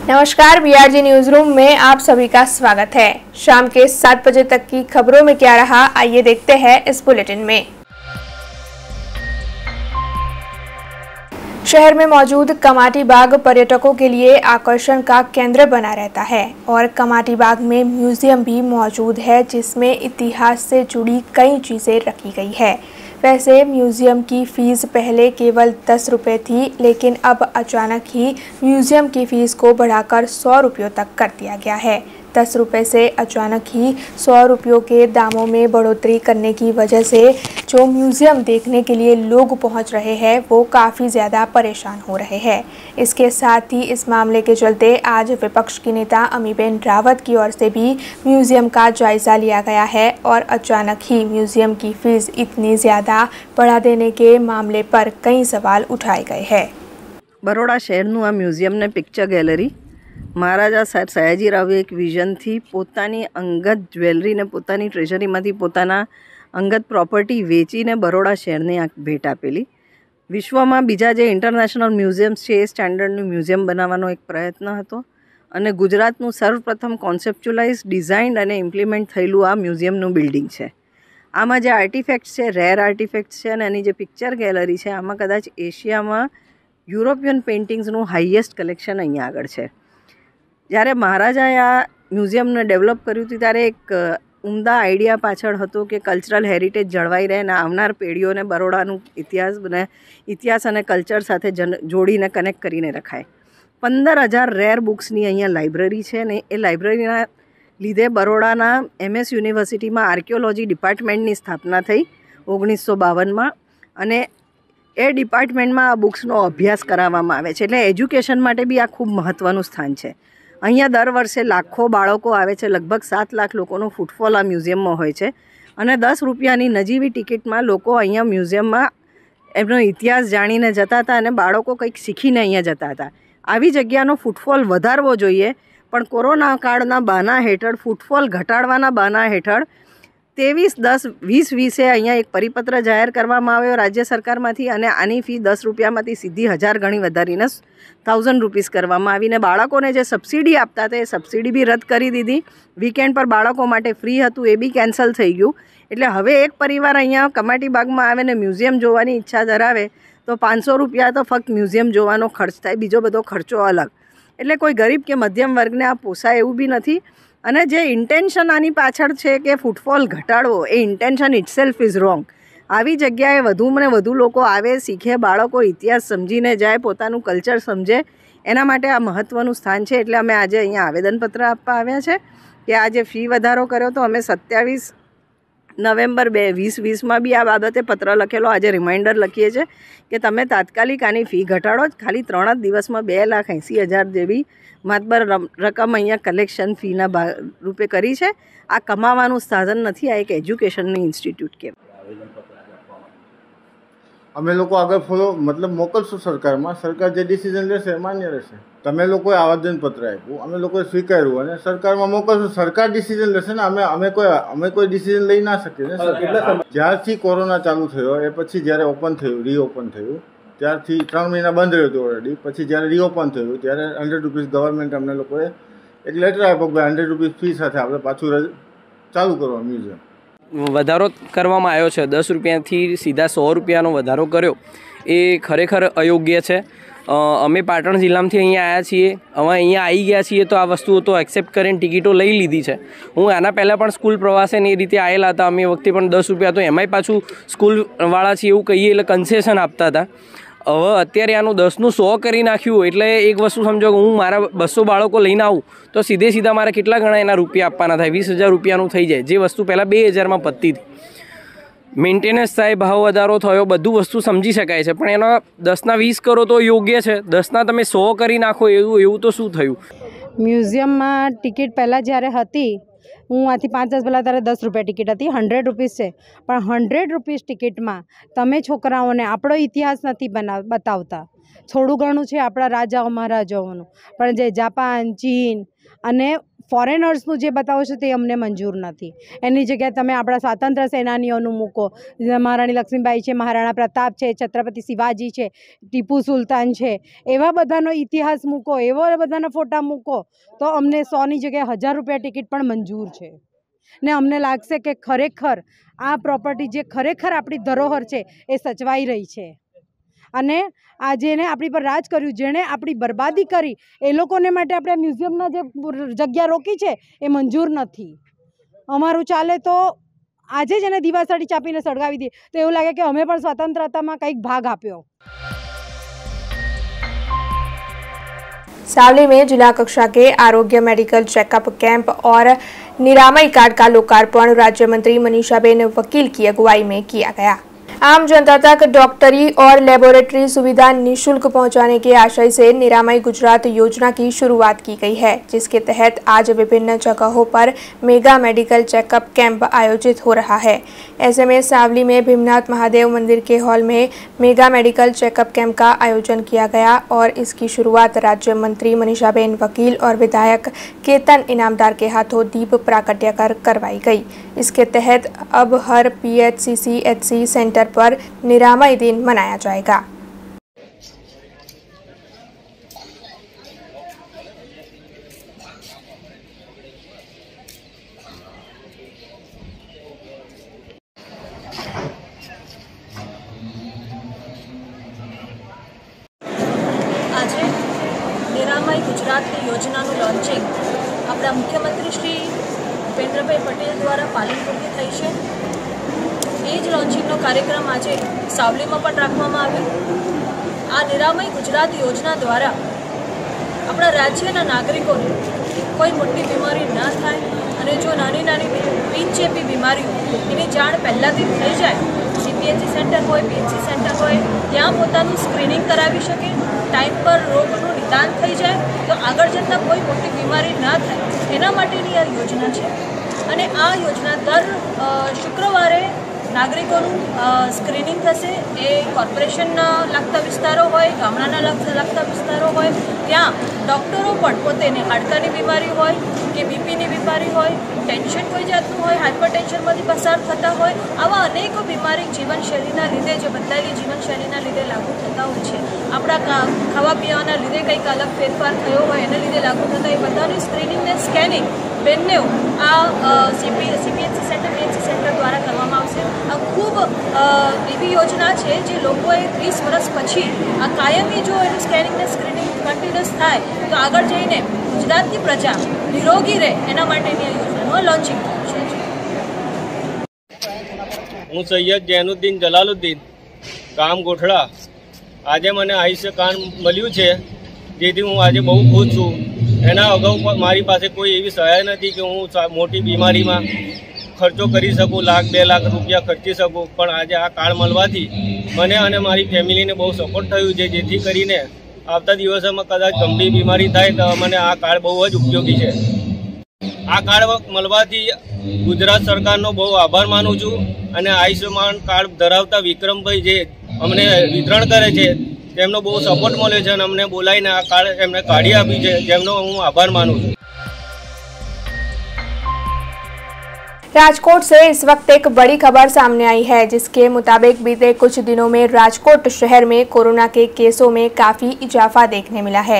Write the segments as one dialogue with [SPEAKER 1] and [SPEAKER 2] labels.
[SPEAKER 1] नमस्कार, BRG news room में आप सभी का स्वागत है। शाम के 7 बजे तक की खबरों में क्या रहा, आइए देखते हैं इस बुलेटिन में। शहर में मौजूद कमाटी बाग पर्यटकों के लिए आकर्षण का केंद्र बना रहता है और कमाटी बाग में म्यूजियम भी मौजूद है, जिसमें इतिहास से जुड़ी कई चीजें रखी गई है। वैसे म्यूजियम की फ़ीस पहले केवल 10 रुपये थी, लेकिन अब अचानक ही म्यूजियम की फ़ीस को बढ़ाकर 100 रुपयों तक कर दिया गया है। 10 रुपये से अचानक ही 100 रुपयों के दामों में बढ़ोतरी करने की वजह से जो म्यूजियम देखने के लिए लोग पहुंच रहे हैं वो काफ़ी ज़्यादा परेशान हो रहे हैं। इसके साथ ही इस मामले के चलते आज विपक्ष की नेता अमीबेन रावत की ओर से भी म्यूजियम का जायज़ा लिया गया है और अचानक ही म्यूजियम की फ़ीस इतनी ज़्यादा बढ़ा देने के मामले पर कई सवाल उठाए गए हैं।
[SPEAKER 2] बरोड़ा शहरનું આ મ્યુઝિયમ ને પિક્ચર ગેલેરી મહારાજા સાહેબ સયાજીરાવે એક વિઝનથી પોતાની અંગત જ્વેલરીને પોતાની ટ્રેઝરીમાંથી પોતાના અંગત પ્રોપર્ટી વેચીને બરોડા શહેરને આ ભેટ આપેલી। વિશ્વમાં બીજા જે ઇન્ટરનેશનલ મ્યુઝિયમ્સ છે એ સ્ટાન્ડર્ડનું મ્યુઝિયમ બનાવવાનો એક પ્રયત્ન હતો અને ગુજરાતનું સર્વપ્રથમ કોન્સેપ્ચ્યુલાઇઝ ડિઝાઇન અને ઇમ્પ્લિમેન્ટ થયેલું આ મ્યુઝિયમનું બિલ્ડિંગ છે। આમાં જે આર્ટિફેક્ટ્સ છે, રેર આર્ટિફેક્ટ્સ છે અને એની જે પિક્ચર ગેલેરી છે, આમાં કદાચ એશિયામાં યુરોપિયન પેઇન્ટિંગ્સનું હાઈએસ્ટ કલેક્શન અહીંયા આગળ છે। જ્યારે મહારાજાએ આ મ્યુઝિયમને ડેવલપ કર્યું હતું ત્યારે એક ઉમદા આઈડિયા પાછળ હતો કે કલ્ચરલ હેરિટેજ જળવાઈ રહે અને આવનાર પેઢીઓને બરોડાનું ઇતિહાસ અને કલ્ચર સાથે જોડીને કનેક્ટ કરીને રખાય। 15,000 રેર બુક્સની અહીંયા લાઇબ્રેરી છે અને એ લાઇબ્રેરીના લીધે બરોડાના MS યુનિવર્સિટીમાં આર્કિયોલોજી ડિપાર્ટમેન્ટની સ્થાપના થઈ 1952માં અને એ ડિપાર્ટમેન્ટમાં આ બુક્સનો અભ્યાસ કરાવવામાં આવે છે। એટલે એજ્યુકેશન માટે બી આ ખૂબ મહત્ત્વનું સ્થાન છે। અહીંયા દર વર્ષે લાખો બાળકો આવે છે, લગભગ 7 લાખ લોકોનો ફૂટફોલ આ મ્યુઝિયમમાં હોય છે અને 10 રૂપિયાની નજીવી ટિકિટમાં લોકો અહીંયા મ્યુઝિયમમાં એમનો ઇતિહાસ જાણીને જતા હતા અને બાળકો કંઈક શીખીને અહીંયા જતા હતા। આવી જગ્યાનો ફૂટફોલ વધારવો જોઈએ, પણ કોરોના કાળના બહાના હેઠળ ફૂટફોલ ઘટાડવાના બહાના હેઠળ 23/10/2020 અહીંયા એક પરિપત્ર જાહેર કરવામાં આવ્યો રાજ્ય સરકારમાંથી અને આની ફી 10 રૂપિયામાંથી સીધી 1000 ગણી વધારીને 1000 રૂપીસ કરવામાં આવીને બાળકોને જે સબસિડી આપતા હતા એ સબસિડી બી રદ કરી દીધી। વીકેન્ડ પર બાળકો માટે ફ્રી હતું એ બી કેન્સલ થઈ ગયું। એટલે હવે એક પરિવાર અહીંયા કમાટી બાગમાં આવે ને મ્યુઝિયમ જોવાની ઈચ્છા ધરાવે તો 500 રૂપિયા તો ફક્ત મ્યુઝિયમ જોવાનો ખર્ચ થાય, બીજો બધો ખર્ચો અલગ। એટલે કોઈ ગરીબ કે મધ્યમ વર્ગને આ પોસાય એવું બી નથી અને જે ઇન્ટેન્શન આની પાછળ છે કે ફૂટફોલ ઘટાડવો, એ ઇન્ટેન્શન ઇટસેલ્ફ ઇઝ રોંગ। આવી જગ્યાએ વધુને વધુ લોકો આવે, શીખે, બાળકો ઇતિહાસ સમજીને જાય, પોતાનું કલ્ચર સમજે, એના માટે આ મહત્ત્વનું સ્થાન છે। એટલે અમે આજે અહીંયા આવેદનપત્ર આપવા આવ્યા છે કે આ જે ફી વધારો કર્યો તો અમે 27 નવેમ્બર 2020માં બી આ બાબતે પત્ર લખેલો, આજે રિમાઇન્ડર લખીએ છીએ કે તમે તાત્કાલિક આની ફી ઘટાડો। ખાલી 3 જ દિવસમાં 2,80,000 જેવી માતબર રકમ અહીંયા કલેક્શન ફીના રૂપે કરી છે। આ કમાવાનું સાધન નથી, આ એક એજ્યુકેશનની ઇન્સ્ટિટ્યૂટ કહેવાય।
[SPEAKER 3] અમે લોકો આગળ ફોલો મોકલશું સરકારમાં, સરકાર જે ડિસિઝન લેશે એ માન્ય રહેશે। તમે લોકોએ આવેદનપત્ર આપ્યું, અમે લોકોએ સ્વીકાર્યું અને સરકારમાં મોકલશું, સરકાર ડિસિઝન લેશે ને। અમે કોઈ ડિસિઝન લઈ ના શકીએ ને। જ્યારથી કોરોના ચાલુ થયો એ પછી જ્યારે ઓપન થયું, રીઓપન થયું, ત્યારથી 3 મહિના બંધ રહ્યું હતું ઓલરેડી। પછી જ્યારે રીઓપન થયું ત્યારે 100 રૂપીસ ગવર્મેન્ટ અમને લોકોએ એક લેટર આપ્યો કે 100 રૂપીસ ફી સાથે આપણે પાછું ચાલુ કરવા મ્યુઝિયમ।
[SPEAKER 4] વધારો કરવામાં આવ્યો છે, 10 રૂપિયાથી સીધા 100 રૂપિયાનો વધારો કર્યો એ ખરેખર અયોગ્ય છે। અમે પાટણ જિલ્લામાંથી અહીંયા આવ્યા છીએ, હવે અહીંયા આવી ગયા છીએ તો આ વસ્તુઓ તો એક્સેપ્ટ કરીને ટિકિટો લઈ લીધી છે। હું આના પહેલાં પણ સ્કૂલ પ્રવાસે ને એ રીતે આવેલા હતા, અમે વખતે પણ 10 રૂપિયા તો એમાંય પાછું સ્કૂલવાળા છીએ એવું કહીએ એટલે કન્સેશન આપતા હતા। હવે અત્યારે આનું 10નું 100 કરી નાખ્યું એટલે એક વસ્તુ સમજો કે હું મારા 200 બાળકો લઈને આવું તો સીધે મારે કેટલા ગણા એના રૂપિયા આપવાના થાય, 20,000 રૂપિયાનું થઈ જાય, જે વસ્તુ પહેલાં 2,000માં પતતી હતી। મેન્ટેનન્સ થાય, ભાવ વધારો થયો, બધું વસ્તુ સમજી શકાય છે, પણ એનો 10ના 20 કરો તો યોગ્ય છે, 10ના તમે 100 કરી નાખો એવું તો શું થયું?
[SPEAKER 5] મ્યુઝિયમમાં ટિકિટ પહેલાં જ્યારે હતી, હું આથી 5 દિવસ પહેલાં ત્યારે 10 રૂપિયા ટિકિટ હતી, 100 રૂપીસ છે, પણ 100 રૂપીસ ટિકિટમાં તમે છોકરાઓને આપણો ઇતિહાસ નથી બતાવતા। થોડું ઘણું છે આપણા રાજાઓ મહારાજાઓનું, પણ જે જાપાન, ચીન અને ફોરેનર્સનું જે બતાવો છો તે અમને મંજૂર નથી. એની જગ્યાએ તમે આપણા સ્વાતંત્ર્ય સેનાનીઓનું મૂકો. મહારાણી લક્ષ્મીબાઈ છે, મહારાણા પ્રતાપ છે, છત્રપતિ શિવાજી છે, ટીપુ સુલતાન છે, એવા બધાનો ઇતિહાસ મૂકો, એવા બધાના ફોટા મૂકો તો અમને 100ની જગ્યાએ 1000 રૂપિયા ટિકિટ પણ મંજૂર છે. ને અમને લાગશે કે ખરેખર આ પ્રોપર્ટી જે ખરેખર આપણી ધરોહર છે એ સચવાઈ રહી છે. અને આ જેને આપણી પર રાજ કર્યું, જેણે આપણી બરબાદી કરી, એ લોકોને માટે આપણે મ્યુઝિયમના જે જગ્યા રોકી છે એ મંજૂર નથી. અમારું ચાલે તો આજે જ એને દિવાસળી ચાપીને સળગાવી દઈએ તો એવું લાગે કે અમે પણ સ્વતંત્રતામાં કંઈક ભાગ આપ્યો.
[SPEAKER 1] सावली में जिला कक्षा के आरोग्य मेडिकल चेकअप कैंप और निरामय कार्ड का लोकार्पण राज्य मंत्री मनीषाबेन वकील की अगुवाई में किया गया। आम जनता तक डॉक्टरी और लेबोरेटरी सुविधा निःशुल्क पहुंचाने के आशय से निरामय गुजरात योजना की शुरुआत की गई है, जिसके तहत आज विभिन्न जगहों पर मेगा मेडिकल चेकअप कैंप आयोजित हो रहा है। ऐसे में सावली में भीमनाथ महादेव मंदिर के हॉल में मेगा मेडिकल चेकअप कैंप का आयोजन किया गया और इसकी शुरुआत राज्य मंत्री मनीषाबेन वकील और विधायक केतन इनामदार के हाथों दीप प्राकट्य कर करवाई गई। इसके तहत अब हर PHCCHC सेंटर पर निरामय दिन मनाया जाएगा।
[SPEAKER 6] आज निरामय गुजरात योजनाનું लॉन्चिंग अपना मुख्यमंत्री श्री ભૂપેન્દ્રભાઈ પટેલ દ્વારા પાલનપુરથી થઈ છે। એ જ લોન્ચિંગનો કાર્યક્રમ આજે સાવલીમાં પણ રાખવામાં આવ્યો। આ નિરામય ગુજરાત યોજના દ્વારા આપણા રાજ્યના નાગરિકોને કોઈ મોટી બીમારી ન થાય અને જો નાની નાની બિનચેપી બીમારીઓ એની જાણ પહેલાંથી થઈ જાય, CPHC સેન્ટર હોય, PHC સેન્ટર હોય, ત્યાં પોતાનું સ્ક્રીનિંગ કરાવી શકે, ટાઈમ પર રોગનું નિદાન થઈ જાય તો આગળ જતાં કોઈ મોટી બીમારી ન થાય, એના માટેની આ યોજના છે। અને આ યોજના દર શુક્રવારે નાગરિકોનું સ્ક્રીનિંગ થશે। એ કોર્પોરેશનના લગતા વિસ્તારો હોય, ગામડાના લગતા વિસ્તારો હોય, ત્યાં ડૉક્ટરો પણ પોતેને હાડકાની બીમારી હોય કે બીપીની બીમારી હોય, ટેન્શન કોઈ જાતનું હોય, હાઇપર ટેન્શનમાંથી પસાર થતા હોય, આવા અનેકો બીમારી જીવનશૈલીના લીધે, જે બદલાયેલી જીવનશૈલીના લીધે લાગુ થતા હોય છે, આપણા ખાવા પીવાના લીધે કંઈક અલગ ફેરફાર થયો હોય એના લીધે લાગુ થતા એ બધાનું સ્ક્રીનિંગ ને સ્કેનિંગ બંને આ CPHC સેન્ટર, PHC સેન્ટર દ્વારા કરવામાં આવશે। આ ખૂબ એવી યોજના છે જે લોકોએ 30 વર્ષ પછી આ કાયમી જો એનું સ્કેનિંગ ને સ્ક્રીનિંગ કન્ટિન્યુઅસ થાય તો આગળ જઈને ગુજરાતની પ્રજા નિરોગી રહે એના માટેની આ યોજનાનું લોન્ચિંગ થયું છે।
[SPEAKER 7] હું સૈયદ જૈનુદ્દીન જલાલુદ્દીન ગામ ગોઠડા। આજે મને આયુષ્ય કાર્ડ મળ્યું છે, જેથી હું આજે બહુ ખુશ છું। એના અગાઉ મારી પાસે કોઈ એવી સહાય નથી કે હું મોટી બીમારીમાં ખર્ચો કરી શકું, 1 2 લાખ રૂપિયા ખર્ચી શકું, પણ આજે આ કાર્ડ મળવાથી મને અને મારી ફેમિલીને બહુ સપોર્ટ થયું છે, જેથી કરીને આવતા દિવસોમાં કદાચ ગંભીર બીમારી થાય તો મને આ કાર્ડ બહુ જ ઉપયોગી છે। આ કાર્ડ મળવાથી ગુજરાત સરકારનો બહુ આભાર માનું છું અને આયુષ્યમાન કાર્ડ ધરાવતા વિક્રમભાઈ જે અમને વિતરણ કરે છે તેમનો બહુ સપોર્ટ મળ્યો છે અને અમને બોલાવીને આ કાર્ડ એમને કાઢી આપ્યું છે, જેમનો હું આભાર માનું છું।
[SPEAKER 1] राजकोट से इस वक्त एक बड़ी खबर सामने आई है, जिसके मुताबिक बीते कुछ दिनों में राजकोट शहर में कोरोना के केसों में काफ़ी इजाफा देखने मिला है।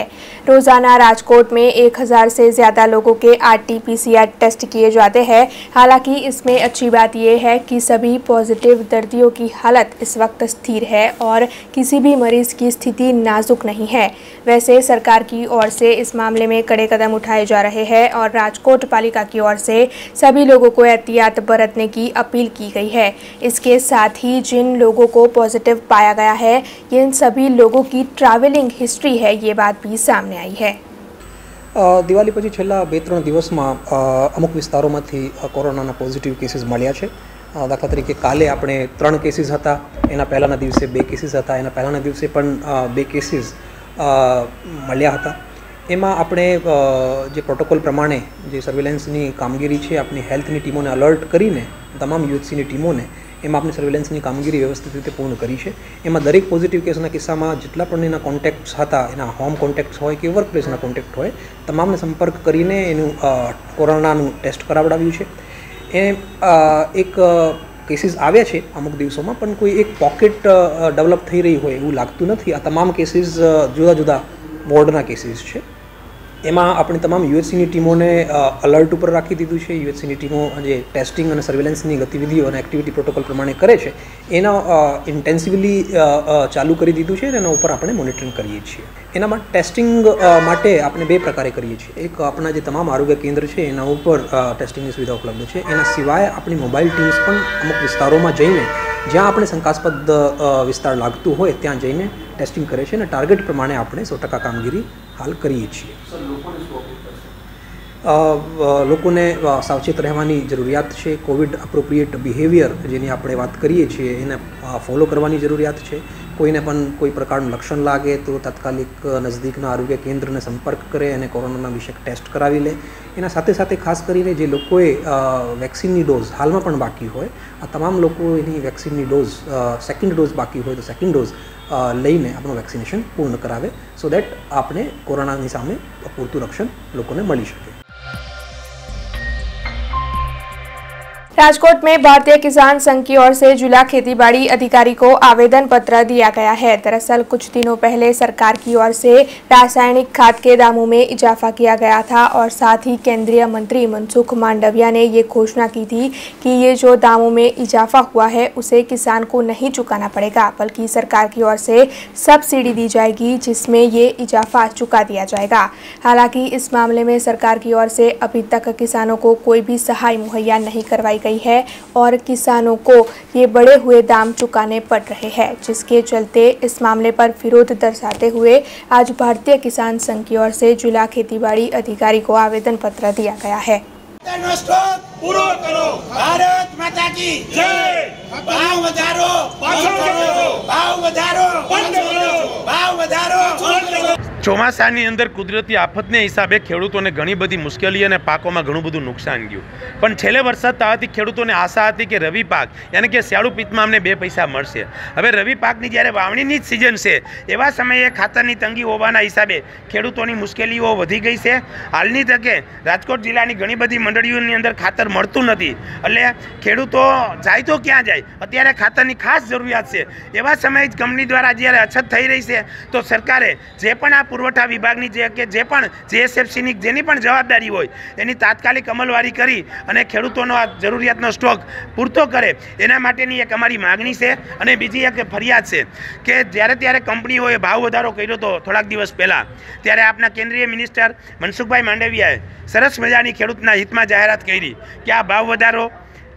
[SPEAKER 1] रोज़ाना राजकोट में 1000 से ज़्यादा लोगों के RT-PCR टेस्ट किए जाते हैं। हालांकि इसमें अच्छी बात यह है कि सभी पॉजिटिव दर्दियों की हालत इस वक्त स्थिर है और किसी भी मरीज की स्थिति नाजुक नहीं है। वैसे सरकार की ओर से इस मामले में कड़े कदम उठाए जा रहे हैं और राजकोट पालिका की ओर से सभी लोगों को एहतियात बरतने की अपील की गई है। इसके साथ ही जिन लोगों को पॉजिटिव पाया गया है, इन सभी लोगों की ट्रैवलिंग हिस्ट्री है, ये बात भी सामने आई है।
[SPEAKER 8] દિવાળી પછી છેલ્લા 2-3 દિવસમાં અમુક વિસ્તારોમાંથી કોરોનાના પોઝિટિવ કેસીસ મળ્યા છે। દાખલા તરીકે કાલે આપણે 3 કેસીસ હતા, એના પહેલાંના દિવસે 2 કેસીસ હતા, એના પહેલાંના દિવસે પણ 2 કેસીસ મળ્યા હતા। એમાં આપણે જે પ્રોટોકોલ પ્રમાણે જે સર્વેલન્સની કામગીરી છે, આપણી હેલ્થની ટીમોને અલર્ટ કરીને, તમામ યુએચસીની ટીમોને એમાં આપણે સર્વેલન્સની કામગીરી વ્યવસ્થિત રીતે પૂર્ણ કરી છે. એમાં દરેક પોઝિટિવ કેસના કિસ્સામાં જેટલા પણ એના કોન્ટેક્ટ્સ હતા, એના હોમ કોન્ટેક્ટ્સ હોય કે વર્ક પ્લેસના કોન્ટેક્ટ હોય, તમામને સંપર્ક કરીને એનું કોરોનાનું ટેસ્ટ કરાવડાવ્યું છે. એ એક કેસીસ આવ્યા છે અમુક દિવસોમાં, પણ કોઈ એક પોકેટ ડેવલપ થઈ રહી હોય એવું લાગતું નથી. આ તમામ કેસીસ જુદા જુદા વોર્ડના કેસીસ છે. એમાં આપણે તમામ યુએચસીની ટીમોને અલર્ટ ઉપર રાખી દીધું છે. યુએચસીની ટીમો જે ટેસ્ટિંગ અને સર્વેલન્સની ગતિવિધિઓ અને એક્ટિવિટી પ્રોટોકોલ પ્રમાણે કરે છે એના ઇન્ટેન્સિવલી ચાલુ કરી દીધું છે. એના ઉપર આપણે મોનિટરિંગ કરીએ છીએ. એનામાં ટેસ્ટિંગ માટે આપણે બે પ્રકારે કરીએ છીએ. એક આપણા જે તમામ આરોગ્ય કેન્દ્ર છે એના ઉપર ટેસ્ટિંગની સુવિધા ઉપલબ્ધ છે. એના સિવાય આપણી મોબાઈલ ટીમ્સ પણ અમુક વિસ્તારોમાં જઈને, જ્યાં આપણે શંકાસ્પદ વિસ્તાર લાગતું હોય ત્યાં જઈને ટેસ્ટિંગ કરે છે અને ટાર્ગેટ પ્રમાણે આપણે 100% કામગીરી હાલ કરીએ છીએ. લોકોને સાવચેત રહેવાની જરૂરિયાત છે. કોવિડ અપ્રોપ્રિએટ બિહેવિયર જેની આપણે વાત કરીએ છીએ એને ફોલો કરવાની જરૂરિયાત છે. કોઈને પણ કોઈ પ્રકારનું લક્ષણ લાગે તો તાત્કાલિક નજદીકના આરોગ્ય કેન્દ્રને સંપર્ક કરે અને કોરોનાના વિશે ટેસ્ટ કરાવી લે. એના સાથે સાથે ખાસ કરીને જે લોકોએ વેક્સિનની ડોઝ હાલમાં પણ બાકી હોય, આ તમામ લોકો એની વેક્સિનની ડોઝ સેકન્ડ ડોઝ બાકી હોય તો સેકન્ડ ડોઝ લઈને આપણું વેક્સિનેશન પૂર્ણ કરાવે, સો દેટ આપણે કોરોનાની સામે પૂરતું રક્ષણ લોકોને મળી શકે.
[SPEAKER 1] राजकोट में भारतीय किसान संघ की ओर से जिला खेतीबाड़ी अधिकारी को आवेदन पत्र दिया गया है। दरअसल कुछ दिनों पहले सरकार की ओर से रासायनिक खाद के दामों में इजाफा किया गया था और साथ ही केंद्रीय मंत्री मनसुख मांडविया ने ये घोषणा की थी कि ये जो दामों में इजाफा हुआ है उसे किसान को नहीं चुकाना पड़ेगा, बल्कि सरकार की ओर से सब्सिडी दी जाएगी जिसमें ये इजाफा चुका दिया जाएगा। हालांकि इस मामले में सरकार की ओर से अभी तक किसानों को कोई भी सहाय मुहैया नहीं करवाई गई है और किसानों को ये बढ़े हुए दाम चुकाने पड़ रहे हैं, जिसके चलते इस मामले पर विरोध दर्शाते हुए आज भारतीय किसान संघ की ओर से जिला खेतीबाड़ी अधिकारी को आवेदन पत्र दिया गया है।
[SPEAKER 9] पूरा करो, भारत माता की जय। भाव વધારો, ભાવ વધારો, ભાવ વધારો। ચોમાસાની અંદર કુદરતી આફતને હિસાબે ખેડૂતોને ઘણી બધી મુશ્કેલી અને પાકોમાં ઘણું બધું નુકસાન ગયું, પણ છેલ્લે વરસાદ થવાથી ખેડૂતોને આશા હતી કે રવિ પાક યાની કે શિયાળુ પિત્તમાં અમને 2 પૈસા મળશે। હવે રવિ પાકની જ્યારે વાવણીની જ સિઝન છે એવા સમયે ખાતરની તંગી હોવાના હિસાબે ખેડૂતોની મુશ્કેલીઓ વધી ગઈ છે। હાલની તકે રાજકોટ જિલ્લાની ઘણી બધી મંડળીઓની અંદર ખાતર મળતું નથી, એટલે ખેડૂતો જાય તો ક્યાં જાય? અત્યારે ખાતરની ખાસ જરૂરિયાત છે। એવા સમયે જ કંપની દ્વારા જ્યારે અછત થઈ રહી છે તો સરકારે જે પણ આ પુરવઠા વિભાગની જે પણ જીએસએફસીની જેની પણ જવાબદારી હોય એની તાત્કાલિક અમલવારી કરી અને ખેડૂતોનો આ જરૂરિયાતનો સ્ટોક પૂરતો કરે એના માટેની એક અમારી માગણી છે। અને બીજી એક ફરિયાદ છે કે જ્યારે ત્યારે કંપનીઓએ ભાવ વધારો કર્યો હતો થોડાક દિવસ પહેલાં, ત્યારે આપના કેન્દ્રીય મિનિસ્ટર મનસુખભાઈ માંડવિયાએ સરસ મજાની ખેડૂતના હિતમાં જાહેરાત કરી કે આ ભાવ વધારો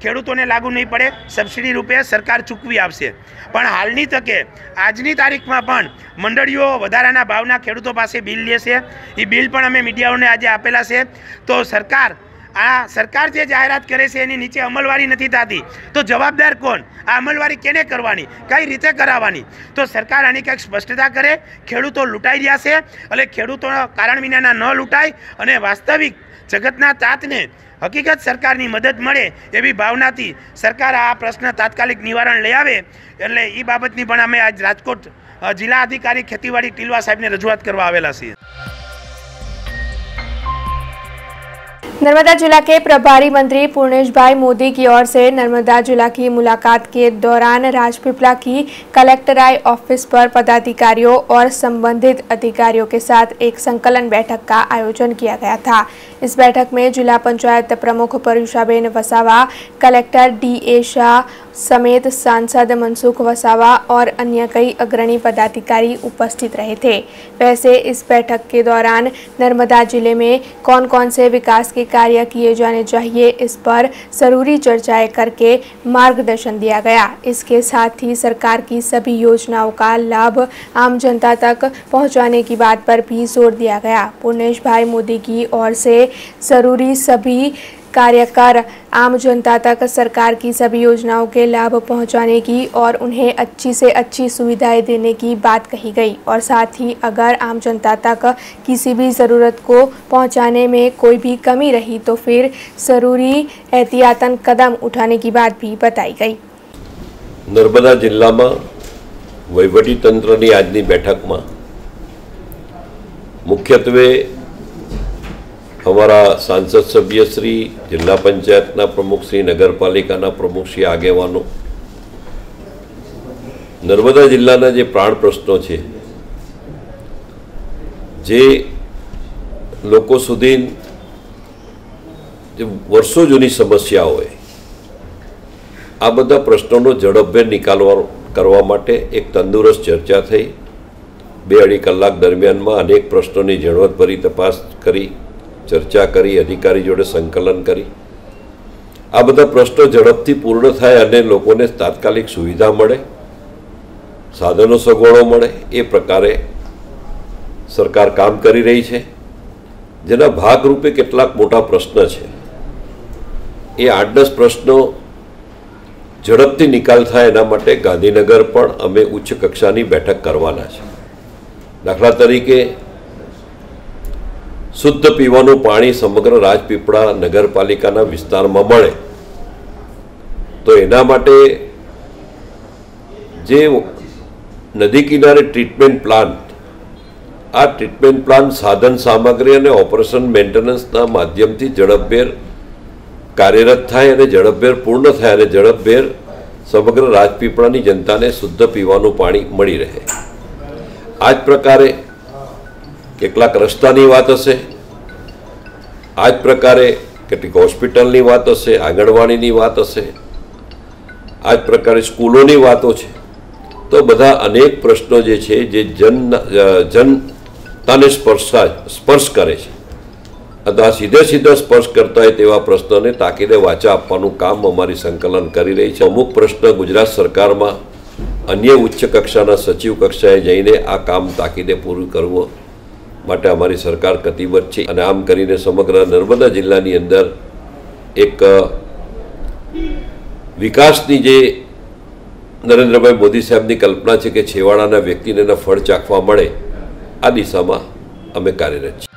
[SPEAKER 9] ખેડૂતોને લાગુ નહીં પડે, સબસિડી રૂપે સરકાર ચૂકવી આપશે। પણ હાલની તકે આજની તારીખમાં પણ મંડળીઓ વધારાના ભાવના ખેડૂતો પાસે બિલ લે છે। એ બિલ પણ અમે મીડિયાઓને આજે આપેલા છે। તો સરકાર જે જાહેરાત કરે છે એની નીચે અમલવારી નથી થતી, તો જવાબદાર કોણ? આ અમલવારી કેને કરવાની, કઈ રીતે કરાવવાની? તો સરકાર આની કંઈક સ્પષ્ટતા કરે। ખેડૂતો લૂંટાઈ રહ્યા છે, એટલે ખેડૂતો કારણ વિનાના ન લૂંટાય અને વાસ્તવિક જગતના તાતને હકીકત સરકારની મદદ મળે એવી ભાવનાથી સરકાર આ પ્રશ્ન તાત્કાલિક નિવારણ લઈ આવે, એટલે એ બાબતની પણ અમે આજ રાજકોટ જિલ્લા अधिकारी ખેતીવાડી ટીલવા સાહેબને રજૂઆત કરવા આવેલા છીએ।
[SPEAKER 1] नर्मदा जिला के प्रभारी मंत्री पूर्णेश भाई मोदी की ओर से नर्मदा जिला की मुलाकात के दौरान राजपीपला की कलेक्टराई ऑफिस पर पदाधिकारियों और संबंधित अधिकारियों के साथ एक संकलन बैठक का आयोजन किया गया था। इस बैठक में जिला पंचायत प्रमुख परुषाबेन वसावा, कलेक्टर डी.ए. शाह समेत सांसद मनसुख वसावा और अन्य कई अग्रणी पदाधिकारी उपस्थित रहे थे। वैसे इस बैठक के दौरान नर्मदा जिले में कौन कौन से विकास के कार्य किए जाने चाहिए, इस पर जरूरी चर्चाएं करके मार्गदर्शन दिया गया। इसके साथ ही सरकार की सभी योजनाओं का लाभ आम जनता तक पहुंचाने की बात पर भी जोर दिया गया। पूर्णेश भाई मोदी की ओर से जरूरी सभी कार्य कर आम जनता तक सरकार की सभी योजनाओं के लाभ पहुंचाने की और उन्हें अच्छी से अच्छी सुविधाएं देने की बात कही गई, और साथ ही अगर आम जनता तक किसी भी ज़रूरत को पहुंचाने में कोई भी कमी रही तो फिर ज़रूरी एहतियातन कदम उठाने की बात भी बताई गई।
[SPEAKER 10] નર્મદા જિલ્લામાં વહીવટીતંત્રની આજની બેઠકમાં મુખ્યત્વે અમારા સાંસદ સભ્યશ્રી, જિલ્લા પંચાયતના પ્રમુખશ્રી, નગરપાલિકાના પ્રમુખશ્રી, આગેવાનો નર્મદા જિલ્લાના જે પ્રાણ પ્રશ્નો છે, જે લોકો સુધી જે વર્ષો જૂની સમસ્યા હોય, આ બધા પ્રશ્નોનો ઝડપભેર નિકાલ કરવા માટે એક તંદુરસ્ત ચર્ચા થઈ। 2-2.5 કલાક દરમિયાનમાં અનેક પ્રશ્નોની ઝીણવટભરી તપાસ કરી, ચર્ચા કરી, અધિકારી જોડે સંકલન કરી આ બધા પ્રશ્નો ઝડપથી પૂર્ણ થાય અને લોકોને તાત્કાલિક સુવિધા મળે, સાધનો સગવડો મળે, એ પ્રકારે સરકાર કામ કરી રહી છે। જેના ભાગરૂપે કેટલાક મોટા પ્રશ્ન છે, એ 8-10 પ્રશ્નો ઝડપથી નિકાલ થાય એના માટે ગાંધીનગર પણ અમે ઉચ્ચ કક્ષાની બેઠક કરવાના છે। દાખલા તરીકે શુદ્ધ પીવાનું પાણી સમગ્ર રાજપીપળા નગરપાલિકાના વિસ્તારમાં મળે તો એના માટે જે નદી કિનારે ટ્રીટમેન્ટ પ્લાન્ટ, આ ટ્રીટમેન્ટ પ્લાન્ટ સાધન સામગ્રી અને ઓપરેશન મેન્ટેનન્સના માધ્યમથી ઝડપભેર કાર્યરત થાય અને ઝડપભેર પૂર્ણ થાય અને ઝડપભેર સમગ્ર રાજપીપળાની જનતાને શુદ્ધ પીવાનું પાણી મળી રહે। આ જ પ્રકારે કેટલાક રસ્તાની વાત હશે, આ જ પ્રકારે કેટલીક હોસ્પિટલની વાત હશે, આંગણવાડીની વાત હશે, આ જ પ્રકારે સ્કૂલોની વાતો છે। તો બધા અનેક પ્રશ્નો જે છે જે જનતાને સ્પર્શ કરે છે અથવા સીધે સ્પર્શ કરતા હોય તેવા પ્રશ્નોને તાકીદે વાચા આપવાનું કામ અમારી સંકલન કરી રહી છે। અમુક પ્રશ્ન ગુજરાત સરકારમાં अन्य उच्च कक्षाना सचिव कक्षाए जईने आ काम ताकीदे पूरुं करवो माटे अमारी सरकार कटिबद्ध छे अने आम करीने समग्र नर्मदा जिल्लानी अंदर एक विकासनी जे नरेन्द्रभाई मोदी साहेबनी कल्पना छे के छेवाड़ाना व्यक्तिने एना फळ चाखवा मळे आ दिशामां अमे कार्यरत छीए।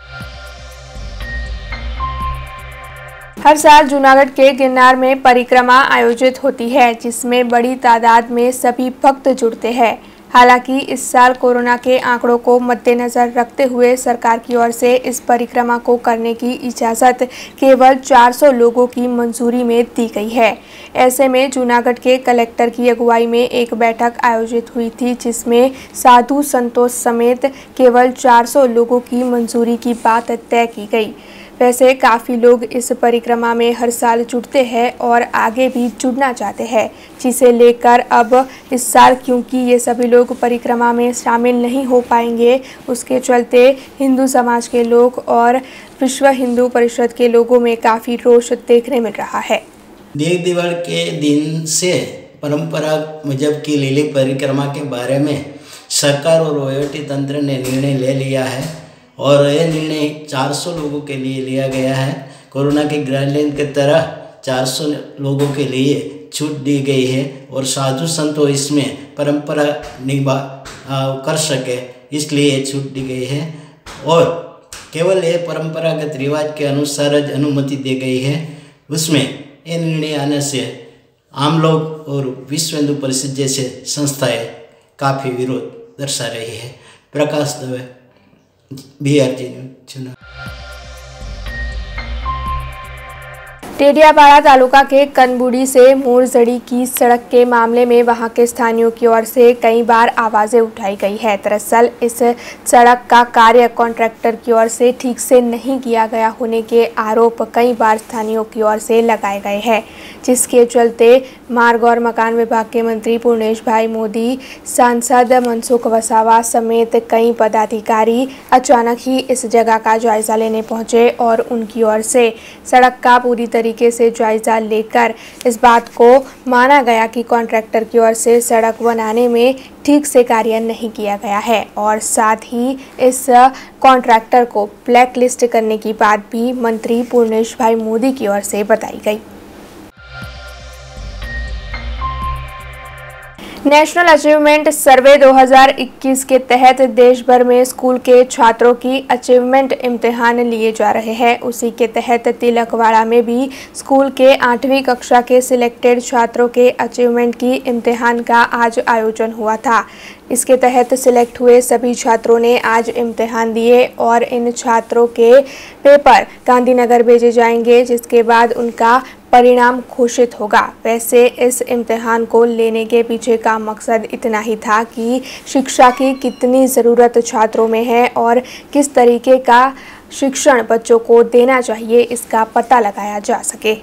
[SPEAKER 1] हर साल जूनागढ़ के गिरनार में परिक्रमा आयोजित होती है, जिसमें बड़ी तादाद में सभी भक्त जुड़ते हैं। हालांकि इस साल कोरोना के आंकड़ों को मद्देनजर रखते हुए सरकार की ओर से इस परिक्रमा को करने की इजाज़त केवल 400 लोगों की मंजूरी में दी गई है। ऐसे में जूनागढ़ के कलेक्टर की अगुवाई में एक बैठक आयोजित हुई थी, जिसमें साधु संतों समेत केवल 400 लोगों की मंजूरी की बात तय की गई। वैसे काफ़ी लोग इस परिक्रमा में हर साल जुड़ते हैं और आगे भी जुड़ना चाहते हैं, जिसे लेकर अब इस साल क्योंकि ये सभी लोग परिक्रमा में शामिल नहीं हो पाएंगे, उसके चलते हिंदू समाज के लोग और विश्व हिंदू परिषद के लोगों में काफ़ी रोष देखने मिल रहा है।
[SPEAKER 11] देव दिवाल के दिन से परंपरा मुजब की लिली परिक्रमा के बारे में सरकार और वहीवटी तंत्र ने निर्णय ले लिया है और यह निर्णय 400 लोगों के लिए लिया गया है। कोरोना के गाइडलाइन की तरह 400 लोगों के लिए छूट दी गई है और साधु संतों इसमें परंपरा निभा कर सके इसलिए छूट दी गई है और केवल ये परंपरागत रिवाज के अनुसार अनुमति दी गई है। उसमें ये निर्णय आने से आम लोग और विश्व हिंदू परिषद जैसे संस्थाएं काफ़ी विरोध दर्शा रही है। प्रकाश दवे, BRG न्यूज़।
[SPEAKER 1] टेडियापाड़ा तालुका के कनबुड़ी से मोरजड़ी की सड़क के मामले में वहां के स्थानियों की ओर से कई बार आवाजें उठाई गई है। दरअसल इस सड़क का कार्य कॉन्ट्रैक्टर की ओर से ठीक से नहीं किया गया होने के आरोप कई बार स्थानियों की ओर से लगाए गए हैं, जिसके चलते मार्ग और मकान विभाग के मंत्री पूर्णेश भाई मोदी, सांसद मनसुख वसावा समेत कई पदाधिकारी अचानक ही इस जगह का जायजा लेने पहुंचे और उनकी ओर से सड़क का पूरी तरीके से जायजा लेकर इस बात को माना गया कि कॉन्ट्रैक्टर की ओर से सड़क बनाने में ठीक से कार्य नहीं किया गया है और साथ ही इस कॉन्ट्रैक्टर को ब्लैक लिस्ट करने की बात भी मंत्री पूर्णेश भाई मोदी की ओर से बताई गई। नेशनल अचीवमेंट सर्वे 2021 के तहत देश भर में स्कूल के छात्रों की अचीवमेंट इम्तिहान लिए जा रहे हैं। उसी के तहत तिलकवाड़ा में भी स्कूल के 8वीं कक्षा के सिलेक्टेड छात्रों के अचीवमेंट की इम्तिहान का आज आयोजन हुआ था। इसके तहत सिलेक्ट हुए सभी छात्रों ने आज इम्तिहान दिए और इन छात्रों के पेपर गांधीनगर भेजे जाएंगे, जिसके बाद उनका परिणाम घोषित होगा। वैसे इस इम्तिहान को लेने के पीछे का मकसद इतना ही था कि शिक्षा की कितनी ज़रूरत छात्रों में है और किस तरीके का शिक्षण बच्चों को देना चाहिए, इसका पता लगाया जा सके।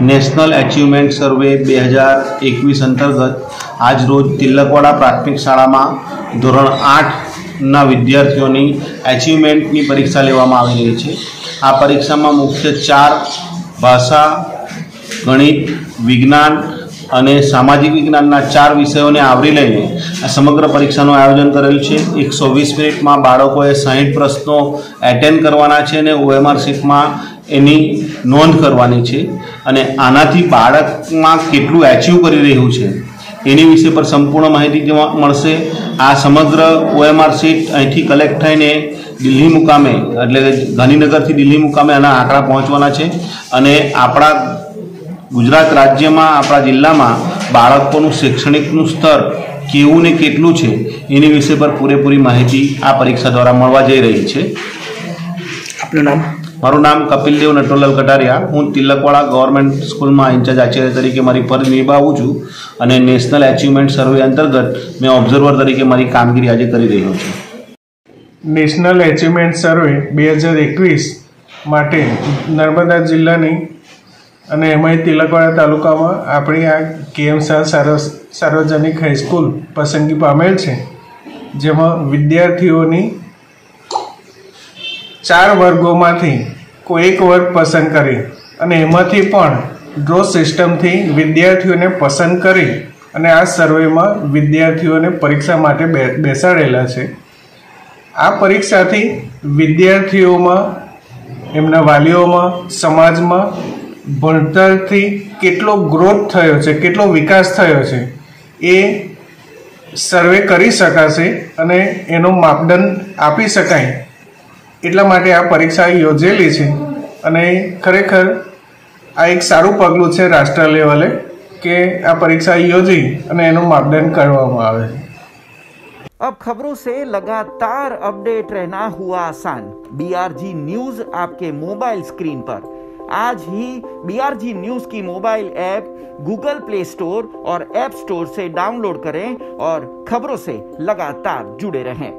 [SPEAKER 12] नेशनल अचीवमेंट सर्वे 2021 अंतर्गत आज रोज तिलकवाड़ा प्राथमिक शाला में धोरण 8 विद्यार्थीओनी एचीवमेंटनी परीक्षा लेवामां आवी रही है। आ परीक्षा में मुख्य 4 भाषा, गणित, विज्ञान અને સામાજિક વિજ્ઞાનના 4 વિષયોને આવરી લઈને આ સમગ્ર પરીક્ષાનું આયોજન કરેલ છે। 120 મિનિટમાં બાળકોએ 60 પ્રશ્નો એટેન્ડ કરવાના છે અને OMR શીટમાં એની નોંધ કરવાની છે અને આનાથી બાળકમાં કેટલું એચીવ કરી રહ્યું છે એની વિશે પર સંપૂર્ણ માહિતી મળશે। આ સમગ્ર OMR શીટ અહીંથી કલેક્ટ થઈને દિલ્હી મુકામે એટલે ગાંધીનગરથી દિલ્હી મુકામે આના આંકડા પહોંચવાના છે અને આપણા गुजरात राज्य में अपना जिला में बाळकोनुं शैक्षणिकनुं स्तर केवुं ने केटलुं छे एनी विषय पर पूरेपूरी माहिती आ परीक्षा द्वारा मळवा जई रही है।
[SPEAKER 8] आपनुं नाम?
[SPEAKER 12] मारुं नाम कपिलदेव नटवरलाल कटारिया। हूँ तिलकवाड़ा गवर्नमेंट स्कूल में इंचार्ज आचार्य तरीके मारी फरज निभावुं छुं अने नेशनल एचीवमेंट सर्वे अंतर्गत मैं ऑब्जर्वर तरीके मारी कामगीरी आज करी रह्यो छुं।
[SPEAKER 13] नेशनल एचीवमेंट सर्वे 2021 माटे नर्मदा जिल्लानी અને એમાંય તિલકવાડા તાલુકામાં આપણી આ KM સાર્વજનિક હાઈસ્કૂલ પસંદગી પામેલ છે, જેમાં વિદ્યાર્થીઓની 4 વર્ગોમાંથી કોઈ એક વર્ગ પસંદ કરી અને એમાંથી પણ ડ્રો સિસ્ટમથી વિદ્યાર્થીઓને પસંદ કરી અને આ સર્વેમાં વિદ્યાર્થીઓને પરીક્ષા માટે બેસાડેલા છે। આ પરીક્ષાથી વિદ્યાર્થીઓમાં, એમના વાલીઓમાં, સમાજમાં ભણતરથી કેટલો ગ્રોથ થયો છે, કેટલો વિકાસ થયો છે એ સર્વે કરી શકાશે અને એનો માપદંડ આપી શકાય એટલા માટે આ પરીક્ષા યોજેલી છે અને ખરેખર આ એક સારું પગલું છે રાષ્ટ્ર લેવલે કે આ પરીક્ષા યોજી અને એનું માપદંડ કરવામાં આવે।
[SPEAKER 14] अब खबरों से लगातार अपडेट रहना हुआ आसान। BRG न्यूज आपके मोबाइल स्क्रीन पर। आज ही BRG न्यूज की mobile app Google play store और ऐप स्टोर से डाउनलोड करें और खबरों से लगातार जुड़े रहें।